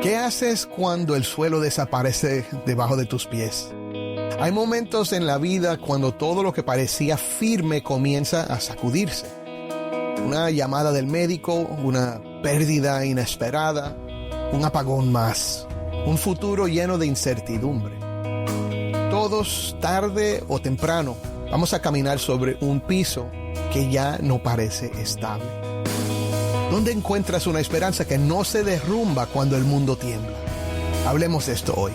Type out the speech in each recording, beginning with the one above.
¿Qué haces cuando el suelo desaparece debajo de tus pies? Hay momentos en la vida cuando todo lo que parecía firme comienza a sacudirse. Una llamada del médico, una pérdida inesperada, un apagón más, un futuro lleno de incertidumbre. Todos, tarde o temprano, vamos a caminar sobre un piso que ya no parece estable. ¿Dónde encuentras una esperanza que no se derrumba cuando el mundo tiembla? Hablemos de esto hoy.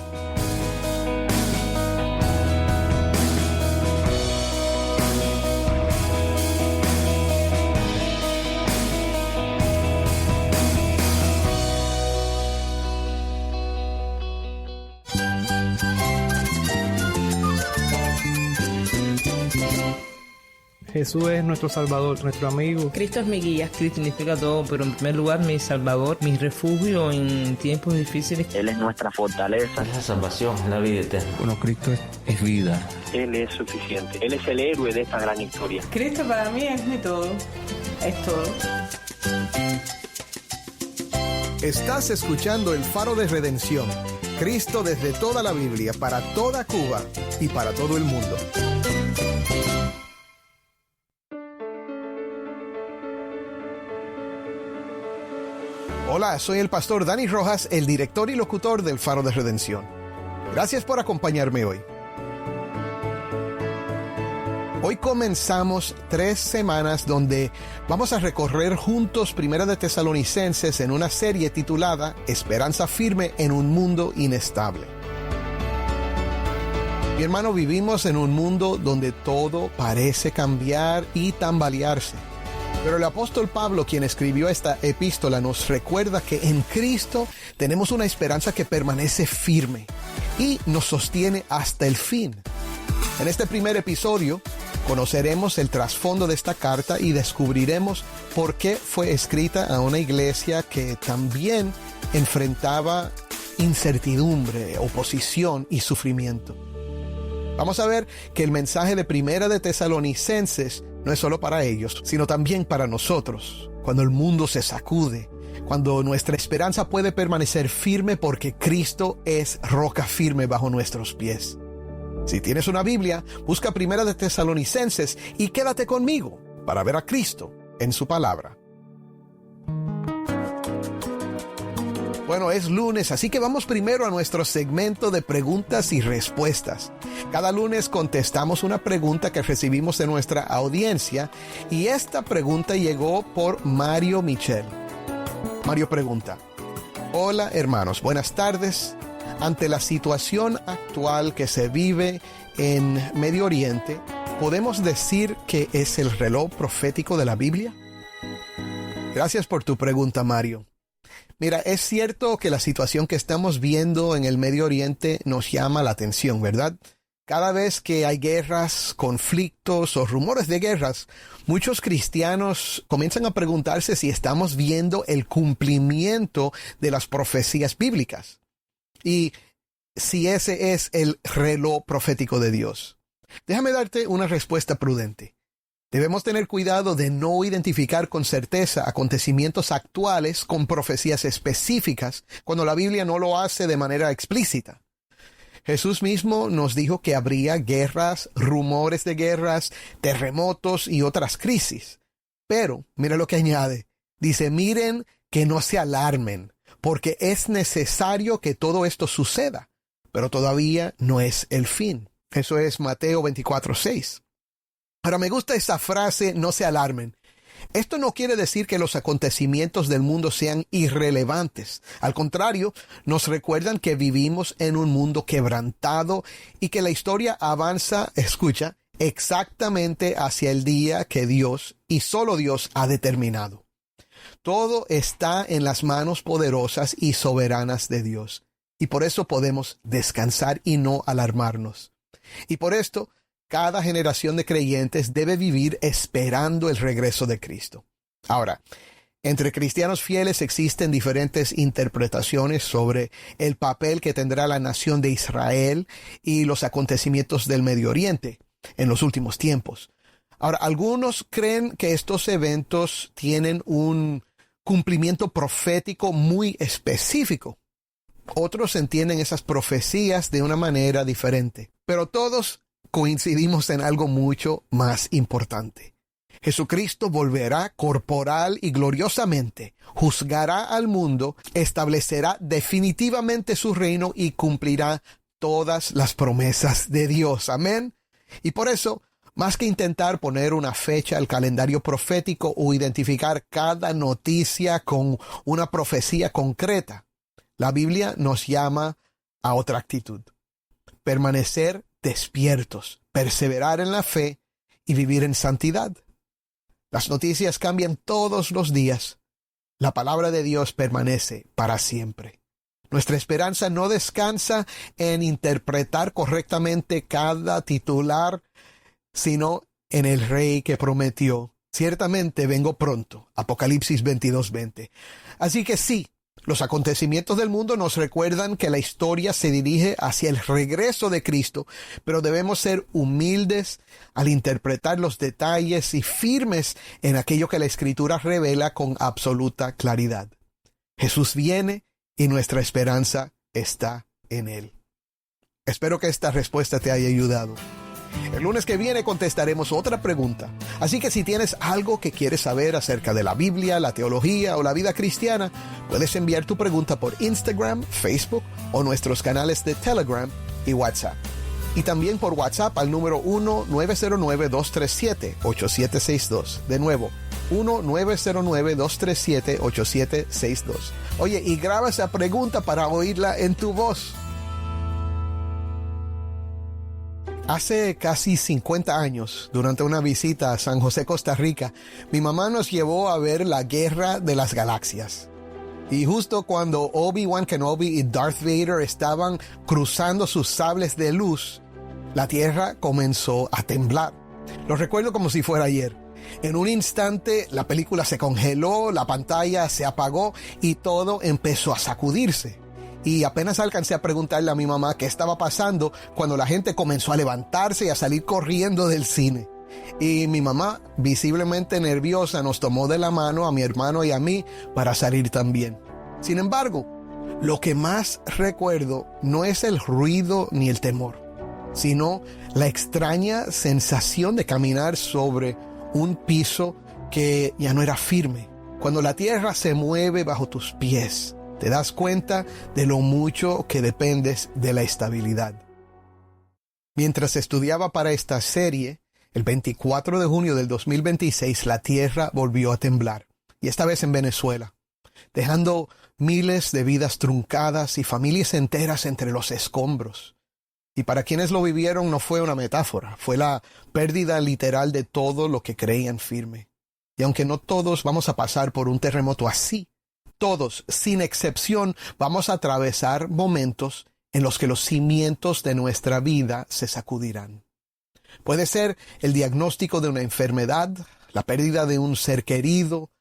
Jesús es nuestro Salvador, nuestro amigo. Cristo es mi guía. Cristo significa todo, pero en primer lugar mi Salvador, mi refugio en tiempos difíciles. Él es nuestra fortaleza. Es la salvación, es la vida eterna. Bueno, Cristo es vida. Él es suficiente. Él es el héroe de esta gran historia. Cristo para mí es mi todo. Es todo. Estás escuchando El Faro de Redención. Cristo desde toda la Biblia, para toda Cuba y para todo el mundo. Hola, soy el pastor Dani Rojas, el director y locutor del Faro de Redención. Gracias por acompañarme hoy. Hoy comenzamos 3 semanas donde vamos a recorrer juntos Primera de Tesalonicenses en una serie titulada Esperanza firme en un mundo inestable. Mi hermano, vivimos en un mundo donde todo parece cambiar y tambalearse. Pero el apóstol Pablo, quien escribió esta epístola, nos recuerda que en Cristo tenemos una esperanza que permanece firme y nos sostiene hasta el fin. En este primer episodio conoceremos el trasfondo de esta carta y descubriremos por qué fue escrita a una iglesia que también enfrentaba incertidumbre, oposición y sufrimiento. Vamos a ver que el mensaje de Primera de Tesalonicenses no es solo para ellos, sino también para nosotros. Cuando el mundo se sacude, cuando nuestra esperanza puede permanecer firme porque Cristo es roca firme bajo nuestros pies. Si tienes una Biblia, busca Primera de Tesalonicenses y quédate conmigo para ver a Cristo en su palabra. Bueno, es lunes, así que vamos primero a nuestro segmento de preguntas y respuestas. Cada lunes contestamos una pregunta que recibimos de nuestra audiencia y esta pregunta llegó por Mario Michel. Mario pregunta: hola hermanos, buenas tardes. Ante la situación actual que se vive en Medio Oriente, ¿podemos decir que es el reloj profético de la Biblia? Gracias por tu pregunta, Mario. Mira, es cierto que la situación que estamos viendo en el Medio Oriente nos llama la atención, ¿verdad? Cada vez que hay guerras, conflictos o rumores de guerras, muchos cristianos comienzan a preguntarse si estamos viendo el cumplimiento de las profecías bíblicas y si ese es el reloj profético de Dios. Déjame darte una respuesta prudente. Debemos tener cuidado de no identificar con certeza acontecimientos actuales con profecías específicas cuando la Biblia no lo hace de manera explícita. Jesús mismo nos dijo que habría guerras, rumores de guerras, terremotos y otras crisis. Pero, mira lo que añade. Dice, miren que no se alarmen, porque es necesario que todo esto suceda, pero todavía no es el fin. Eso es Mateo 24:6. Ahora me gusta esa frase, no se alarmen. Esto no quiere decir que los acontecimientos del mundo sean irrelevantes. Al contrario, nos recuerdan que vivimos en un mundo quebrantado y que la historia avanza, escucha, exactamente hacia el día que Dios y solo Dios ha determinado. Todo está en las manos poderosas y soberanas de Dios. Y por eso podemos descansar y no alarmarnos. Y por esto, cada generación de creyentes debe vivir esperando el regreso de Cristo. Ahora, entre cristianos fieles existen diferentes interpretaciones sobre el papel que tendrá la nación de Israel y los acontecimientos del Medio Oriente en los últimos tiempos. Ahora, algunos creen que estos eventos tienen un cumplimiento profético muy específico. Otros entienden esas profecías de una manera diferente, pero todos coincidimos en algo mucho más importante. Jesucristo volverá corporal y gloriosamente, juzgará al mundo, establecerá definitivamente su reino y cumplirá todas las promesas de Dios. Amén. Y por eso, más que intentar poner una fecha al calendario profético o identificar cada noticia con una profecía concreta, la Biblia nos llama a otra actitud: permanecer despiertos, perseverar en la fe y vivir en santidad. Las noticias cambian todos los días. La palabra de Dios permanece para siempre. Nuestra esperanza no descansa en interpretar correctamente cada titular, sino en el Rey que prometió: ciertamente vengo pronto. Apocalipsis 22:20. Así que sí, los acontecimientos del mundo nos recuerdan que la historia se dirige hacia el regreso de Cristo, pero debemos ser humildes al interpretar los detalles y firmes en aquello que la Escritura revela con absoluta claridad. Jesús viene y nuestra esperanza está en Él. Espero que esta respuesta te haya ayudado. El lunes que viene contestaremos otra pregunta. Así que si tienes algo que quieres saber acerca de la Biblia, la teología o la vida cristiana, puedes enviar tu pregunta por Instagram, Facebook o nuestros canales de Telegram y WhatsApp. Y también por WhatsApp al número 1-909-237-8762. De nuevo, 1-909-237-8762. Oye, y graba esa pregunta para oírla en tu voz. Hace casi 50 años, durante una visita a San José, Costa Rica, mi mamá nos llevó a ver la Guerra de las Galaxias. Y justo cuando Obi-Wan Kenobi y Darth Vader estaban cruzando sus sables de luz, la Tierra comenzó a temblar. Lo recuerdo como si fuera ayer. En un instante la película se congeló, la pantalla se apagó y todo empezó a sacudirse. Y apenas alcancé a preguntarle a mi mamá qué estaba pasando cuando la gente comenzó a levantarse y a salir corriendo del cine. Y mi mamá, visiblemente nerviosa, nos tomó de la mano a mi hermano y a mí para salir también. Sin embargo, lo que más recuerdo no es el ruido ni el temor, sino la extraña sensación de caminar sobre un piso que ya no era firme. Cuando la tierra se mueve bajo tus pies, te das cuenta de lo mucho que dependes de la estabilidad. Mientras estudiaba para esta serie, el 24 de junio del 2026, la tierra volvió a temblar, y esta vez en Venezuela, dejando miles de vidas truncadas y familias enteras entre los escombros. Y para quienes lo vivieron no fue una metáfora, fue la pérdida literal de todo lo que creían firme. Y aunque no todos vamos a pasar por un terremoto así, todos, sin excepción, vamos a atravesar momentos en los que los cimientos de nuestra vida se sacudirán. Puede ser el diagnóstico de una enfermedad, la pérdida de un ser querido,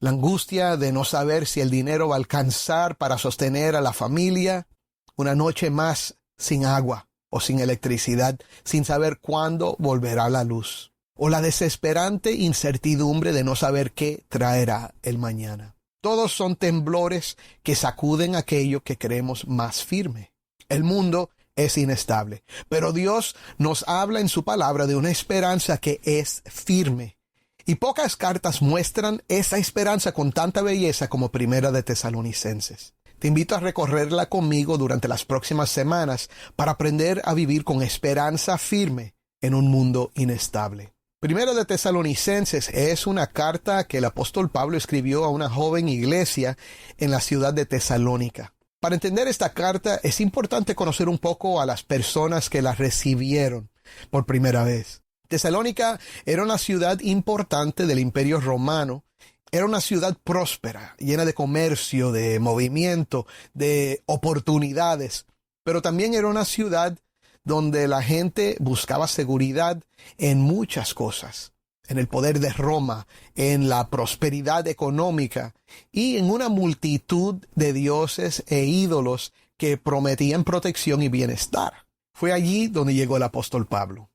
la angustia de no saber si el dinero va a alcanzar para sostener a la familia, una noche más sin agua o sin electricidad, sin saber cuándo volverá la luz, o la desesperante incertidumbre de no saber qué traerá el mañana. Todos son temblores que sacuden aquello que creemos más firme. El mundo es inestable, pero Dios nos habla en su palabra de una esperanza que es firme. Y pocas cartas muestran esa esperanza con tanta belleza como Primera de Tesalonicenses. Te invito a recorrerla conmigo durante las próximas semanas para aprender a vivir con esperanza firme en un mundo inestable. Primera de Tesalonicenses es una carta que el apóstol Pablo escribió a una joven iglesia en la ciudad de Tesalónica. Para entender esta carta es importante conocer un poco a las personas que la recibieron por primera vez. Tesalónica era una ciudad importante del Imperio Romano. Era una ciudad próspera, llena de comercio, de movimiento, de oportunidades. Pero también era una ciudad donde la gente buscaba seguridad en muchas cosas, en el poder de Roma, en la prosperidad económica y en una multitud de dioses e ídolos que prometían protección y bienestar. Fue allí donde llegó el apóstol Pablo.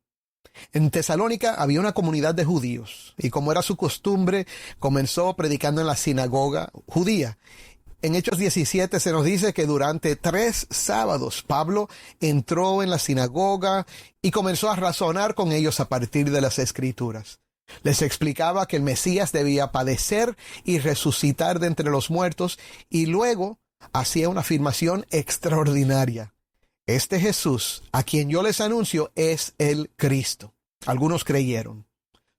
En Tesalónica había una comunidad de judíos y, como era su costumbre, comenzó predicando en la sinagoga judía. En Hechos 17 se nos dice que durante 3 sábados Pablo entró en la sinagoga y comenzó a razonar con ellos a partir de las Escrituras. Les explicaba que el Mesías debía padecer y resucitar de entre los muertos, y luego hacía una afirmación extraordinaria. Este Jesús, a quien yo les anuncio, es el Cristo. Algunos creyeron.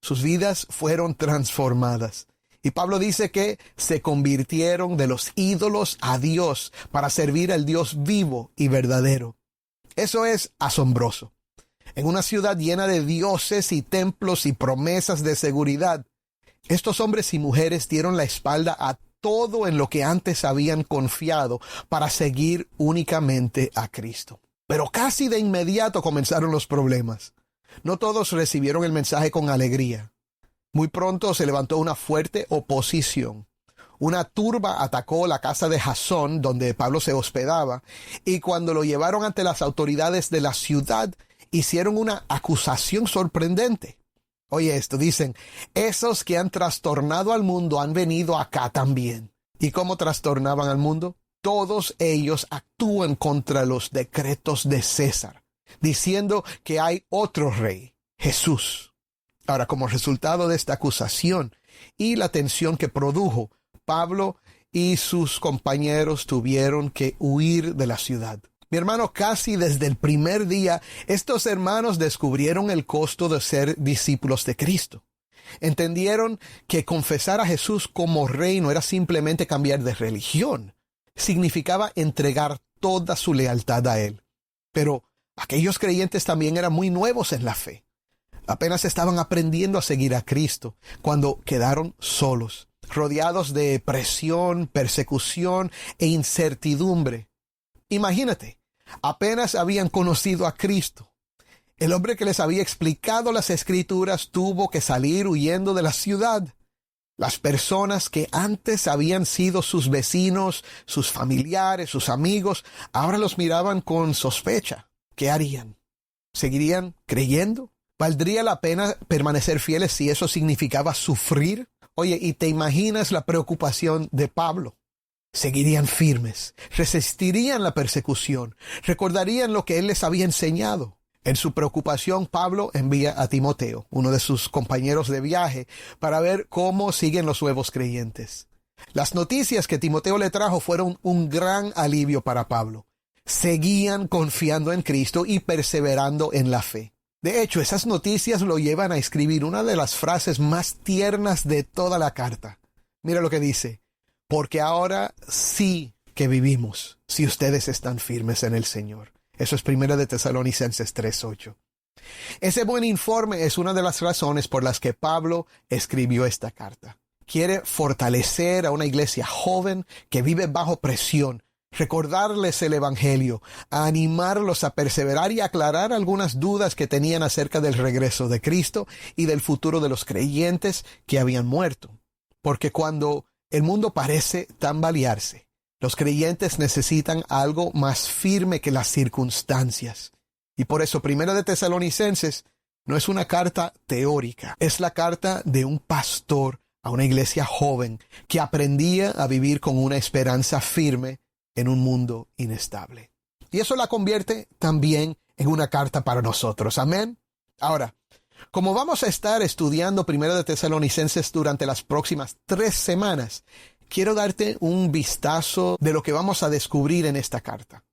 Sus vidas fueron transformadas. Y Pablo dice que se convirtieron de los ídolos a Dios para servir al Dios vivo y verdadero. Eso es asombroso. En una ciudad llena de dioses y templos y promesas de seguridad, estos hombres y mujeres dieron la espalda a todo en lo que antes habían confiado para seguir únicamente a Cristo. Pero casi de inmediato comenzaron los problemas. No todos recibieron el mensaje con alegría. Muy pronto se levantó una fuerte oposición. Una turba atacó la casa de Jasón, donde Pablo se hospedaba, y cuando lo llevaron ante las autoridades de la ciudad, hicieron una acusación sorprendente. Oye esto, dicen, esos que han trastornado al mundo han venido acá también. ¿Y cómo trastornaban al mundo? Todos ellos actúan contra los decretos de César, diciendo que hay otro rey, Jesús. Ahora, como resultado de esta acusación y la tensión que produjo, Pablo y sus compañeros tuvieron que huir de la ciudad. Mi hermano, casi desde el primer día, estos hermanos descubrieron el costo de ser discípulos de Cristo. Entendieron que confesar a Jesús como rey no era simplemente cambiar de religión. Significaba entregar toda su lealtad a Él. Pero aquellos creyentes también eran muy nuevos en la fe. Apenas estaban aprendiendo a seguir a Cristo cuando quedaron solos, rodeados de presión, persecución e incertidumbre. Imagínate, apenas habían conocido a Cristo. El hombre que les había explicado las Escrituras tuvo que salir huyendo de la ciudad. Las personas que antes habían sido sus vecinos, sus familiares, sus amigos, ahora los miraban con sospecha. ¿Qué harían? ¿Seguirían creyendo? ¿Valdría la pena permanecer fieles si eso significaba sufrir? Oye, ¿y te imaginas la preocupación de Pablo? Seguirían firmes, resistirían la persecución, recordarían lo que él les había enseñado. En su preocupación, Pablo envía a Timoteo, uno de sus compañeros de viaje, para ver cómo siguen los nuevos creyentes. Las noticias que Timoteo le trajo fueron un gran alivio para Pablo. Seguían confiando en Cristo y perseverando en la fe. De hecho, esas noticias lo llevan a escribir una de las frases más tiernas de toda la carta. Mira lo que dice: porque ahora sí que vivimos, si ustedes están firmes en el Señor. Eso es 1 de Tesalonicenses 3:8. Ese buen informe es una de las razones por las que Pablo escribió esta carta. Quiere fortalecer a una iglesia joven que vive bajo presión, recordarles el Evangelio, a animarlos a perseverar y aclarar algunas dudas que tenían acerca del regreso de Cristo y del futuro de los creyentes que habían muerto. Porque cuando el mundo parece tambalearse, los creyentes necesitan algo más firme que las circunstancias. Y por eso 1 de Tesalonicenses no es una carta teórica, es la carta de un pastor a una iglesia joven que aprendía a vivir con una esperanza firme en un mundo inestable. Y eso la convierte también en una carta para nosotros. Amén. Ahora, como vamos a estar estudiando 1 de Tesalonicenses durante las próximas 3 semanas, quiero darte un vistazo de lo que vamos a descubrir en esta carta.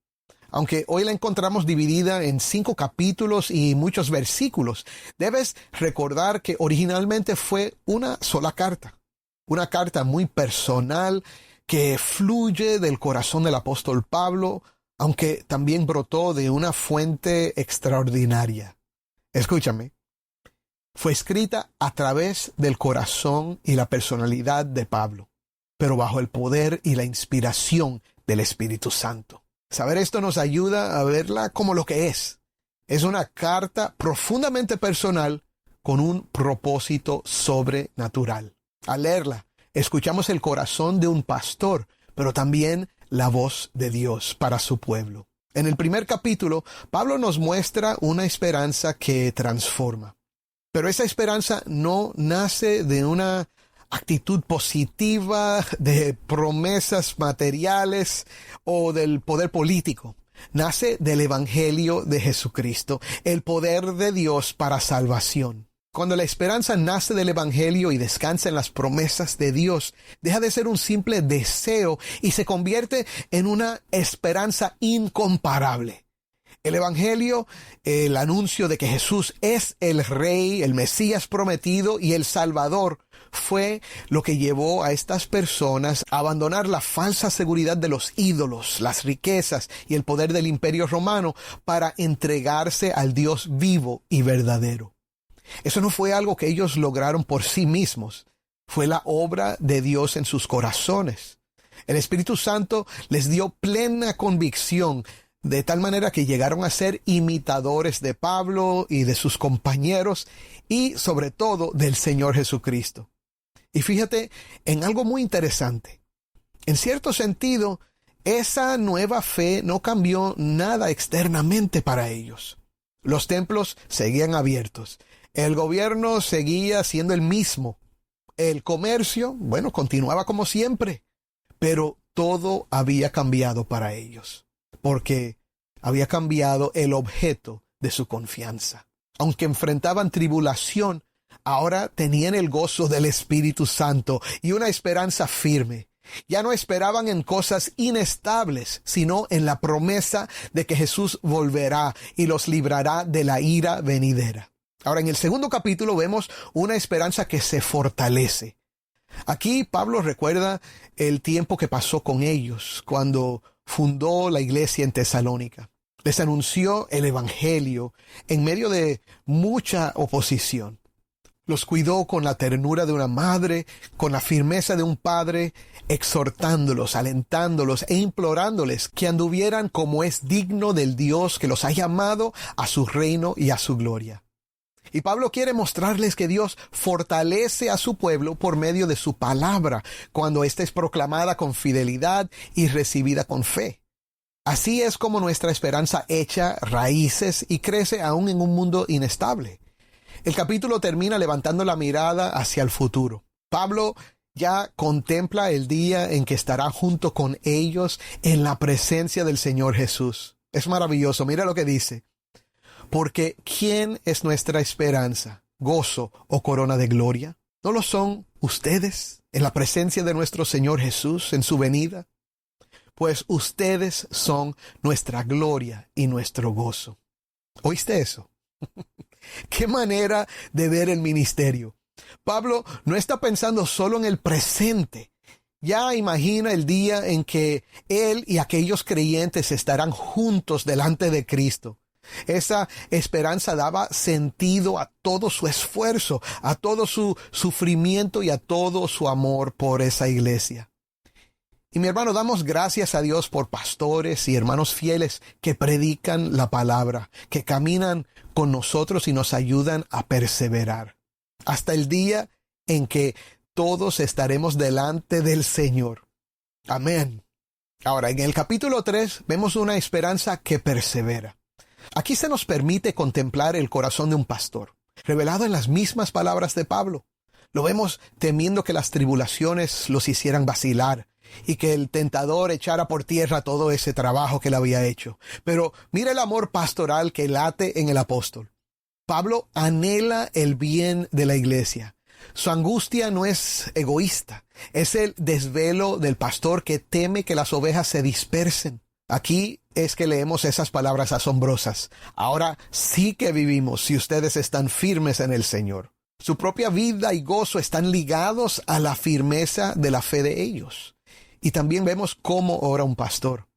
Aunque hoy la encontramos dividida en 5 capítulos y muchos versículos, debes recordar que originalmente fue una sola carta. Una carta muy personal que fluye del corazón del apóstol Pablo, aunque también brotó de una fuente extraordinaria. Escúchame. Fue escrita a través del corazón y la personalidad de Pablo, pero bajo el poder y la inspiración del Espíritu Santo. Saber esto nos ayuda a verla como lo que es. Es una carta profundamente personal con un propósito sobrenatural. Al leerla, escuchamos el corazón de un pastor, pero también la voz de Dios para su pueblo. En el primer capítulo, Pablo nos muestra una esperanza que transforma. Pero esa esperanza no nace de una actitud positiva, de promesas materiales o del poder político. Nace del Evangelio de Jesucristo, el poder de Dios para salvación. Cuando la esperanza nace del Evangelio y descansa en las promesas de Dios, deja de ser un simple deseo y se convierte en una esperanza incomparable. El Evangelio, el anuncio de que Jesús es el Rey, el Mesías prometido y el Salvador, fue lo que llevó a estas personas a abandonar la falsa seguridad de los ídolos, las riquezas y el poder del Imperio Romano para entregarse al Dios vivo y verdadero. Eso no fue algo que ellos lograron por sí mismos, fue la obra de Dios en sus corazones. El Espíritu Santo les dio plena convicción, de tal manera que llegaron a ser imitadores de Pablo y de sus compañeros y sobre todo del Señor Jesucristo. Y fíjate en algo muy interesante. En cierto sentido, esa nueva fe no cambió nada externamente para ellos. Los templos seguían abiertos. El gobierno seguía siendo el mismo. El comercio, continuaba como siempre. Pero todo había cambiado para ellos, porque había cambiado el objeto de su confianza. Aunque enfrentaban tribulación, ahora tenían el gozo del Espíritu Santo y una esperanza firme. Ya no esperaban en cosas inestables, sino en la promesa de que Jesús volverá y los librará de la ira venidera. Ahora, en el segundo capítulo vemos una esperanza que se fortalece. Aquí Pablo recuerda el tiempo que pasó con ellos cuando fundó la iglesia en Tesalónica. Les anunció el Evangelio en medio de mucha oposición. Los cuidó con la ternura de una madre, con la firmeza de un padre, exhortándolos, alentándolos e implorándoles que anduvieran como es digno del Dios que los ha llamado a su reino y a su gloria. Y Pablo quiere mostrarles que Dios fortalece a su pueblo por medio de su palabra, cuando ésta es proclamada con fidelidad y recibida con fe. Así es como nuestra esperanza echa raíces y crece aún en un mundo inestable. El capítulo termina levantando la mirada hacia el futuro. Pablo ya contempla el día en que estará junto con ellos en la presencia del Señor Jesús. Es maravilloso, mira lo que dice. Porque ¿quién es nuestra esperanza, gozo o corona de gloria? ¿No lo son ustedes en la presencia de nuestro Señor Jesús en su venida? Pues ustedes son nuestra gloria y nuestro gozo. ¿Oíste eso? ¡Qué manera de ver el ministerio! Pablo no está pensando solo en el presente. Ya imagina el día en que él y aquellos creyentes estarán juntos delante de Cristo. Esa esperanza daba sentido a todo su esfuerzo, a todo su sufrimiento y a todo su amor por esa iglesia. Y mi hermano, damos gracias a Dios por pastores y hermanos fieles que predican la palabra, que caminan con nosotros y nos ayudan a perseverar, hasta el día en que todos estaremos delante del Señor. Amén. Ahora, en el capítulo 3 vemos una esperanza que persevera. Aquí se nos permite contemplar el corazón de un pastor, revelado en las mismas palabras de Pablo. Lo vemos temiendo que las tribulaciones los hicieran vacilar y que el tentador echara por tierra todo ese trabajo que él había hecho. Pero mira el amor pastoral que late en el apóstol. Pablo anhela el bien de la iglesia. Su angustia no es egoísta, es el desvelo del pastor que teme que las ovejas se dispersen. Aquí es que leemos esas palabras asombrosas. Ahora sí que vivimos si ustedes están firmes en el Señor. Su propia vida y gozo están ligados a la firmeza de la fe de ellos. Y también vemos cómo ora un pastor.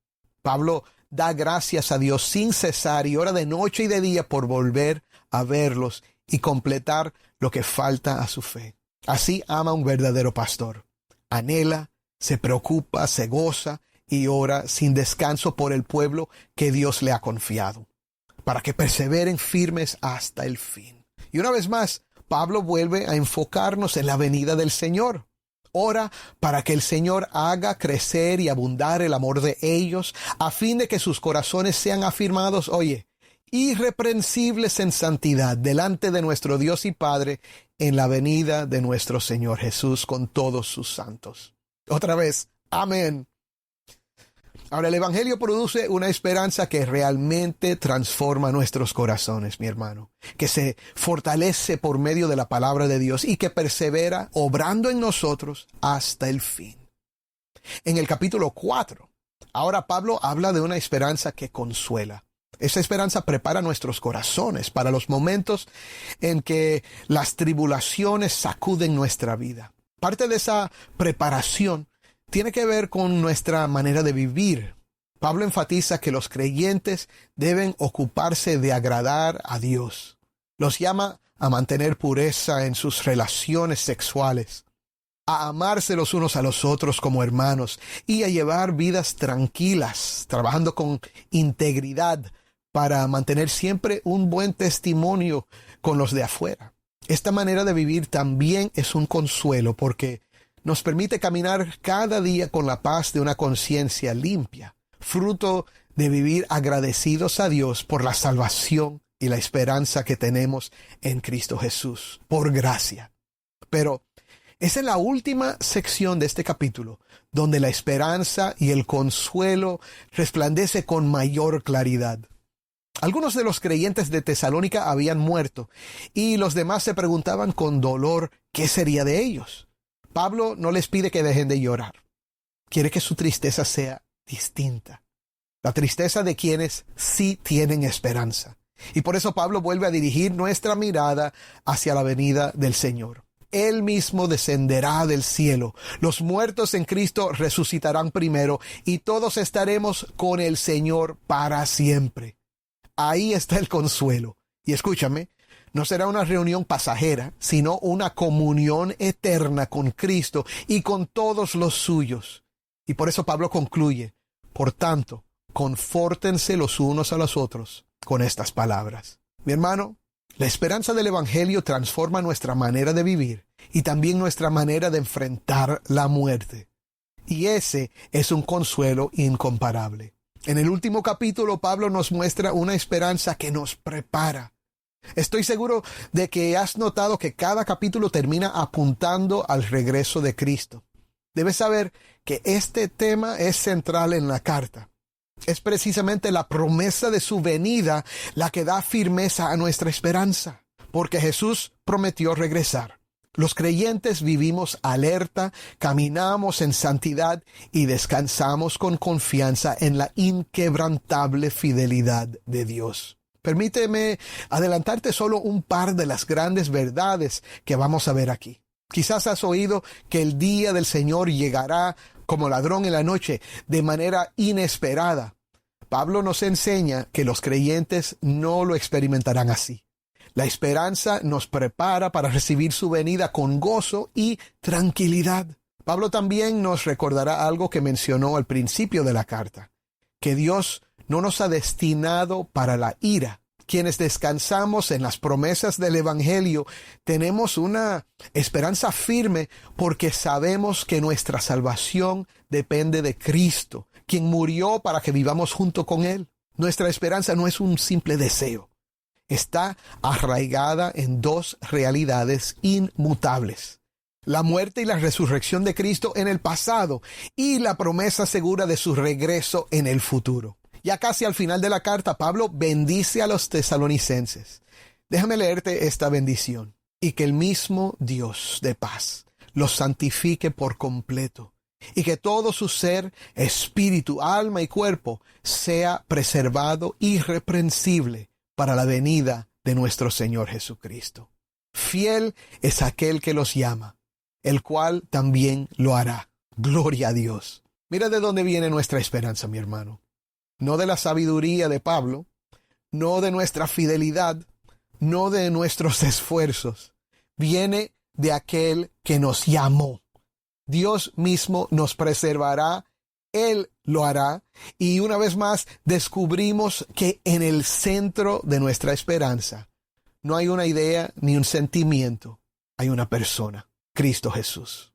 Pablo da gracias a Dios sin cesar y ora de noche y de día por volver a verlos y completar lo que falta a su fe. Así ama un verdadero pastor. Anhela, se preocupa, se goza y ora sin descanso por el pueblo que Dios le ha confiado, para que perseveren firmes hasta el fin. Y una vez más, Pablo vuelve a enfocarnos en la venida del Señor. Ora para que el Señor haga crecer y abundar el amor de ellos, a fin de que sus corazones sean afirmados, oye, irreprensibles en santidad delante de nuestro Dios y Padre en la venida de nuestro Señor Jesús con todos sus santos. Otra vez, amén. Ahora, el Evangelio produce una esperanza que realmente transforma nuestros corazones, mi hermano, que se fortalece por medio de la palabra de Dios y que persevera obrando en nosotros hasta el fin. En el capítulo 4, ahora Pablo habla de una esperanza que consuela. Esa esperanza prepara nuestros corazones para los momentos en que las tribulaciones sacuden nuestra vida. Parte de esa preparación tiene que ver con nuestra manera de vivir. Pablo enfatiza que los creyentes deben ocuparse de agradar a Dios. Los llama a mantener pureza en sus relaciones sexuales, a amarse los unos a los otros como hermanos y a llevar vidas tranquilas, trabajando con integridad para mantener siempre un buen testimonio con los de afuera. Esta manera de vivir también es un consuelo porque nos permite caminar cada día con la paz de una conciencia limpia, fruto de vivir agradecidos a Dios por la salvación y la esperanza que tenemos en Cristo Jesús, por gracia. Pero es en la última sección de este capítulo donde la esperanza y el consuelo resplandece con mayor claridad. Algunos de los creyentes de Tesalónica habían muerto y los demás se preguntaban con dolor qué sería de ellos. Pablo no les pide que dejen de llorar. Quiere que su tristeza sea distinta. La tristeza de quienes sí tienen esperanza. Y por eso Pablo vuelve a dirigir nuestra mirada hacia la venida del Señor. Él mismo descenderá del cielo. Los muertos en Cristo resucitarán primero y todos estaremos con el Señor para siempre. Ahí está el consuelo. Y escúchame, no será una reunión pasajera, sino una comunión eterna con Cristo y con todos los suyos. Y por eso Pablo concluye, por tanto, confórtense los unos a los otros con estas palabras. Mi hermano, la esperanza del Evangelio transforma nuestra manera de vivir y también nuestra manera de enfrentar la muerte. Y ese es un consuelo incomparable. En el último capítulo, Pablo nos muestra una esperanza que nos prepara. Estoy seguro de que has notado que cada capítulo termina apuntando al regreso de Cristo. Debes saber que este tema es central en la carta. Es precisamente la promesa de su venida la que da firmeza a nuestra esperanza, porque Jesús prometió regresar. Los creyentes vivimos alerta, caminamos en santidad y descansamos con confianza en la inquebrantable fidelidad de Dios. Permíteme adelantarte solo un par de las grandes verdades que vamos a ver aquí. Quizás has oído que el día del Señor llegará como ladrón en la noche, de manera inesperada. Pablo nos enseña que los creyentes no lo experimentarán así. La esperanza nos prepara para recibir su venida con gozo y tranquilidad. Pablo también nos recordará algo que mencionó al principio de la carta, que Dios no nos ha destinado para la ira. Quienes descansamos en las promesas del Evangelio tenemos una esperanza firme porque sabemos que nuestra salvación depende de Cristo, quien murió para que vivamos junto con Él. Nuestra esperanza no es un simple deseo. Está arraigada en dos realidades inmutables: la muerte y la resurrección de Cristo en el pasado y la promesa segura de su regreso en el futuro. Ya casi al final de la carta, Pablo bendice a los tesalonicenses. Déjame leerte esta bendición. Y que el mismo Dios de paz los santifique por completo, y que todo su ser, espíritu, alma y cuerpo sea preservado irreprensible para la venida de nuestro Señor Jesucristo. Fiel es aquel que los llama, el cual también lo hará. Gloria a Dios. Mira de dónde viene nuestra esperanza, mi hermano. No de la sabiduría de Pablo, no de nuestra fidelidad, no de nuestros esfuerzos. Viene de aquel que nos llamó. Dios mismo nos preservará, Él lo hará, y una vez más descubrimos que en el centro de nuestra esperanza no hay una idea ni un sentimiento, hay una persona, Cristo Jesús.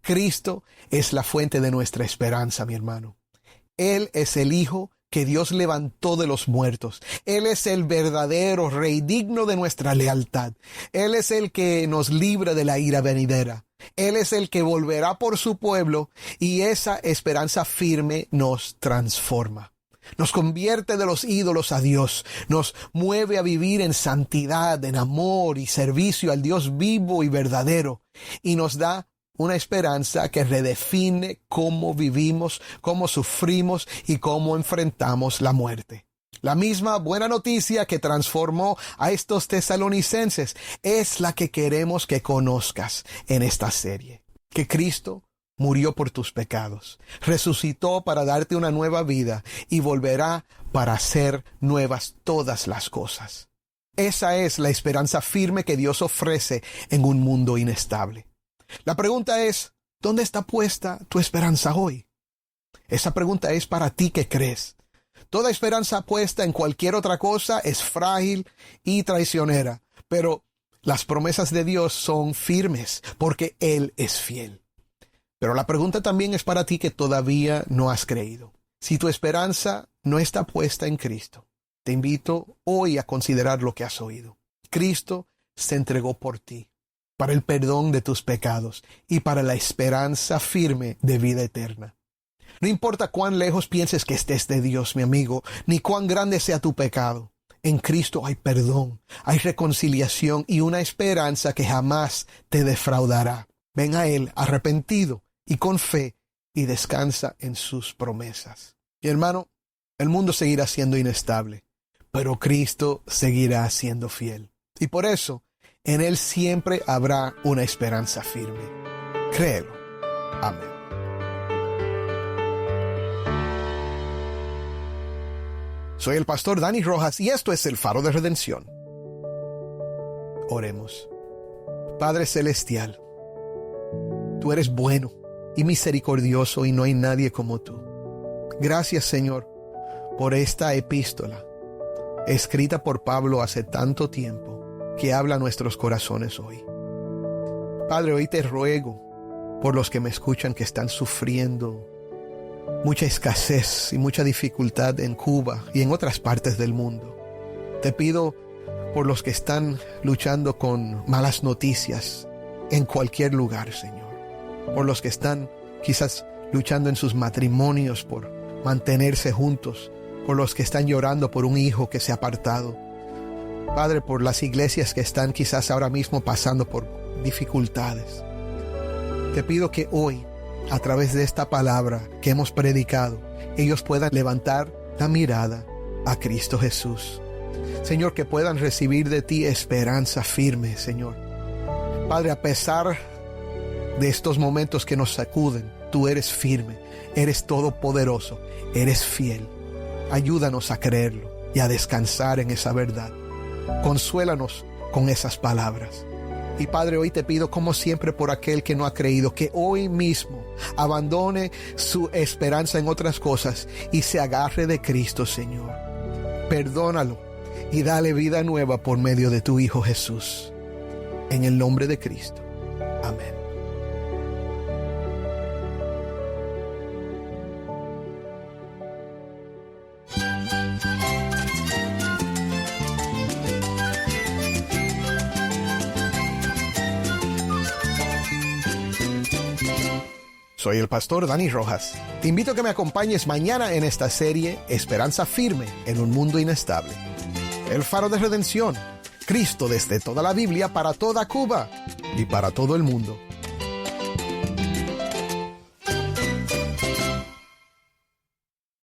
Cristo es la fuente de nuestra esperanza, mi hermano. Él es el Hijo que Dios levantó de los muertos. Él es el verdadero Rey, digno de nuestra lealtad. Él es el que nos libra de la ira venidera. Él es el que volverá por su pueblo, y esa esperanza firme nos transforma. Nos convierte de los ídolos a Dios, nos mueve a vivir en santidad, en amor y servicio al Dios vivo y verdadero, y nos da una esperanza que redefine cómo vivimos, cómo sufrimos y cómo enfrentamos la muerte. La misma buena noticia que transformó a estos tesalonicenses es la que queremos que conozcas en esta serie. Que Cristo murió por tus pecados, resucitó para darte una nueva vida y volverá para hacer nuevas todas las cosas. Esa es la esperanza firme que Dios ofrece en un mundo inestable. La pregunta es, ¿dónde está puesta tu esperanza hoy? Esa pregunta es para ti que crees. Toda esperanza puesta en cualquier otra cosa es frágil y traicionera, pero las promesas de Dios son firmes porque Él es fiel. Pero la pregunta también es para ti que todavía no has creído. Si tu esperanza no está puesta en Cristo, te invito hoy a considerar lo que has oído. Cristo se entregó por ti, para el perdón de tus pecados y para la esperanza firme de vida eterna. No importa cuán lejos pienses que estés de Dios, mi amigo, ni cuán grande sea tu pecado. En Cristo hay perdón, hay reconciliación y una esperanza que jamás te defraudará. Ven a Él arrepentido y con fe y descansa en sus promesas. Mi hermano, el mundo seguirá siendo inestable, pero Cristo seguirá siendo fiel. Y por eso, en Él siempre habrá una esperanza firme. Créelo. Amén. Soy el pastor Dani Rojas y esto es el Faro de Redención. Oremos. Padre Celestial, tú eres bueno y misericordioso y no hay nadie como tú. Gracias, Señor, por esta epístola escrita por Pablo hace tanto tiempo que habla a nuestros corazones hoy. Padre, hoy te ruego por los que me escuchan que están sufriendo mucha escasez y mucha dificultad en Cuba y en otras partes del mundo. Te pido por los que están luchando con malas noticias en cualquier lugar, Señor. Por los que están quizás luchando en sus matrimonios por mantenerse juntos. Por los que están llorando por un hijo que se ha apartado. Padre, por las iglesias que están quizás ahora mismo pasando por dificultades. Te pido que hoy, a través de esta palabra que hemos predicado, ellos puedan levantar la mirada a Cristo Jesús. Señor, que puedan recibir de ti esperanza firme, Señor. Padre, a pesar de estos momentos que nos sacuden, tú eres firme, eres todopoderoso, eres fiel. Ayúdanos a creerlo y a descansar en esa verdad. Consuélanos con esas palabras. Y Padre, hoy te pido como siempre por aquel que no ha creído, que hoy mismo abandone su esperanza en otras cosas y se agarre de Cristo, Señor. Perdónalo y dale vida nueva por medio de tu Hijo Jesús. En el nombre de Cristo. Amén. Soy el pastor Dani Rojas. Te invito a que me acompañes mañana en esta serie Esperanza Firme en un Mundo Inestable. El Faro de Redención. Cristo desde toda la Biblia para toda Cuba y para todo el mundo.